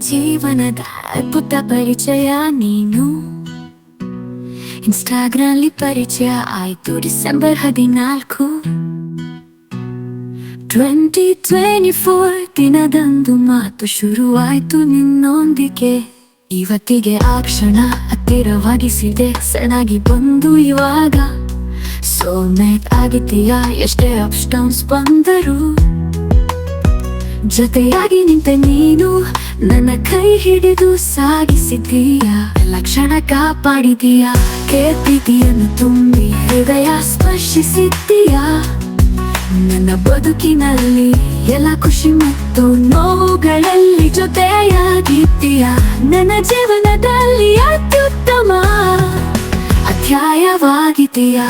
ಜೀವನದ ಅದ್ಭುತ ಪರಿಚಯ ನೀನು. ಇನ್ಸ್ಟಾಗ್ರಾಮ್ಲಿ ಪರಿಚಯ ಆಯ್ತು ಡಿಸೆಂಬರ್ 14, 2024 ದಿನದಂದು ಮಾತು ಶುರುವಾಯ್ತು ನಿನ್ನೊಂದಿಗೆ. ಇವತ್ತಿಗೆ ಆ ಕ್ಷಣ ಹತ್ತಿರವಾಗಿಸಿದೆ, ಸಣ್ಣಾಗಿ ಬಂದು ಇವಾಗ ಸೋಲ್ಮೇಟ್ ಆಗಿದ್ದೀಯಾ. ಎಷ್ಟೇ ಅಪ್ಸ್ ಡೌನ್ಸ್ ಬಂದರು ಜೊತೆಯಾಗಿ ನಿಂತೆ ನೀನು, ನನ್ನ ಕೈ ಹಿಡಿದು ಸಾಗಿಸಿದ್ದೀಯಾ. ಎಲ್ಲ ಕ್ಷಣ ಕಾಪಾಡಿದೀಯಾ, ಕೇಳ್ತಿದೀಯನ್ನು ತುಂಬಿ ಹೃದಯ ಸ್ಪರ್ಶಿಸಿದ್ದೀಯಾ. ನನ್ನ ಬದುಕಿನಲ್ಲಿ ಎಲ್ಲ ಖುಷಿ ಮತ್ತು ನೋವುಗಳಲ್ಲಿ ಜೊತೆಯಾಗಿದ್ದೀಯಾ. ನನ್ನ ಜೀವನದಲ್ಲಿ ಅತ್ಯುತ್ತಮ ಅಧ್ಯಾಯವಾಗಿದ್ದೀಯಾ.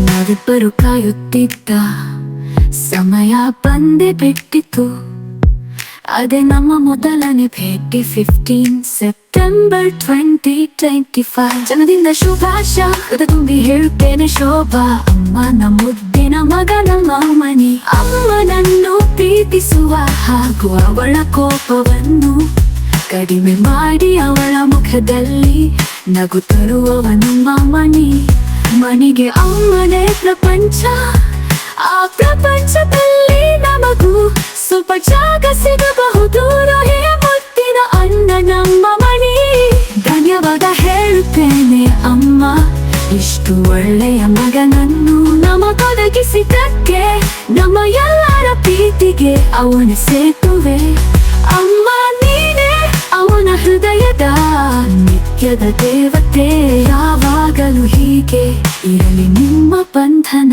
ನಾವಿಬ್ಬರು ಕಾಯುತ್ತಿದ್ದ ಸಮಯ ಬಂದೇ ಬಿಟ್ಟಿತ್ತು. ಅದೇ ನಮ್ಮ ಮೊದಲನೇ ಭೇಟಿ 15 ಸೆಪ್ಟೆಂಬರ್ 2025. ಜನದಿಂದ ಶುಭಾಶಯ ಹೃದಯ ತುಂಬಿ ಹೇಳುತ್ತೇನೆ ಶೋಭಾ. ಅಮ್ಮನ ಮುದ್ದಿನ ಮಗ ನಮ್ಮ ಮನಿ. ಅಮ್ಮನನ್ನು ಪ್ರೀತಿಸುವ ಹಾಗೂ ಅವಳ ಕೋಪವನ್ನು ಕಡಿಮೆ ಮಾಡಿ ಅವಳ ಮುಖದಲ್ಲಿ ನಗು ತರುವವನು ಮನಿ. ಮನಿಗೆ ಅಮ್ಮನೇ ಪ್ರಪಂಚ, ಆ ಪ್ರಪಂಚದಲ್ಲಿ ನಮಗೂ ಸ್ವಲ್ಪ ಜಾಗ ಸಿಗಬಹುದು. ಮುತ್ತಿನ ಅಣ್ಣ ನಮ್ಮ ಮನಿ. ಧನ್ಯವಾದ ಹೇಳುತ್ತೇನೆ ಅಮ್ಮ, ಇಷ್ಟು ಒಳ್ಳೆಯ ಮಗನನ್ನು ನಮಗೊದಗಿಸಿದ್ದಕ್ಕೆ. ನಮ್ಮ ಎಲ್ಲರ ಪ್ರೀತಿಗೆ ಅವನ ಸೇತುವೆ. ಅಮ್ಮ ನೀನೇ ಅವನ ಹೃದಯದ ನಿತ್ಯದ ದೇವತೆ. ಯಾವಾಗಲೂ ಹೀಗೆ ಇರಲಿ ನಿಮ್ಮ ಬಂಧನ.